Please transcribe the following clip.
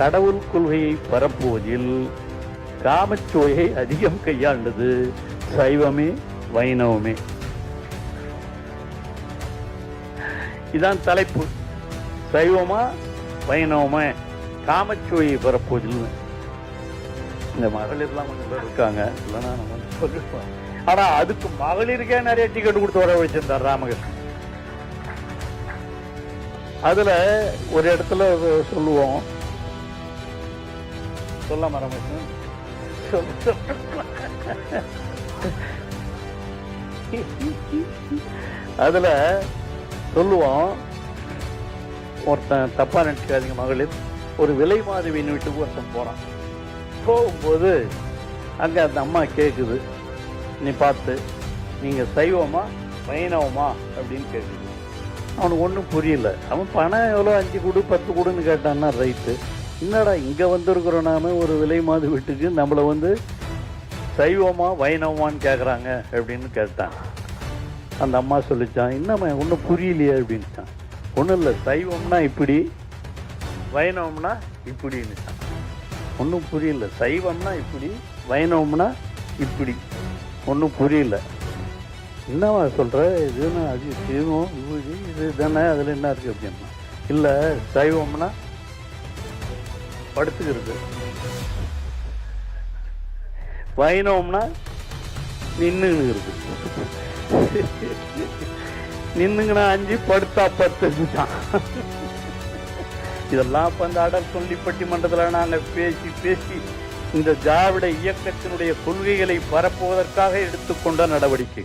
கடவுள் கொள்கையை பரப்புவதில் காமச்சுவையை அதிகம் கையாண்டது சைவமே வைணவமே. இதான் தலைப்பு. சைவமா வைணவமா காமச்சுவையை பரப்புவதில். இந்த மகளிர்லாம் கொஞ்சம் பேர் இருக்காங்க, இல்லைன்னா நம்ம சொல்லிருப்போம். ஆனா அதுக்கு மகளிருக்கே நிறைய டிக்கெட் கொடுத்து வர வச்சிருந்தார் ராமகிருஷ்ணன். அதுல ஒரு இடத்துல சொல்லுவோம், சொல்லாம ராமகிருஷ்ணன் அதுல சொல்லுவோம், ஒருத்தன் தப்பா நினைச்சுக்காதீங்க மகளிர், ஒரு விலை மாதவியின் வீட்டுக்கு ஒருத்தன் போறான். போகும்போது அங்க அந்த அம்மா கேக்குது, நீ பார்த்து நீங்க சைவமா வைணவமா அப்படின்னு கேக்குது. அவனுக்கு ஒன்றும் புரியல. அவன் பணம் எவ்வளோ 5 கொடு 10 கொடுன்னு கேட்டான்னா ரைட்டு. என்னடா இங்க வந்திருக்கிறோம் நாம ஒரு விலை மாது வீட்டுக்கு, நம்மளை வந்து சைவமா வைணவமான்னு கேட்குறாங்க அப்படின்னு கேட்டான். அந்த அம்மா சொல்லிச்சான், இன்னும் ஒன்றும் புரியலையே அப்படின்ட்டான். ஒன்றும் இல்லை, சைவம்னா இப்படி வைணவம்னா இப்படின்னுச்சான். ஒன்றும் புரியல. சைவம்னா இப்படி வைணவம்னா இப்படி, ஒன்றும் புரியல. என்னவா சொல்ற, இதுன்னா அது சைவம் இது தானே, அதில் என்ன இருக்கு அப்படின்னா, இல்லை சைவம்னா படுத்துக்கிறது, வைணவம்னா நின்னுங்கிறது. நின்னுங்கன்னா 5 படுத்தா 10 தான். இதெல்லாம் இப்ப அந்த அடல் சொல்லி பட்டிமன்றத்தில் நாங்க பேசி இந்த திராவிட இயக்கத்தினுடைய கொள்கைகளை பரப்புவதற்காக எடுத்துக்கொண்ட நடவடிக்கை.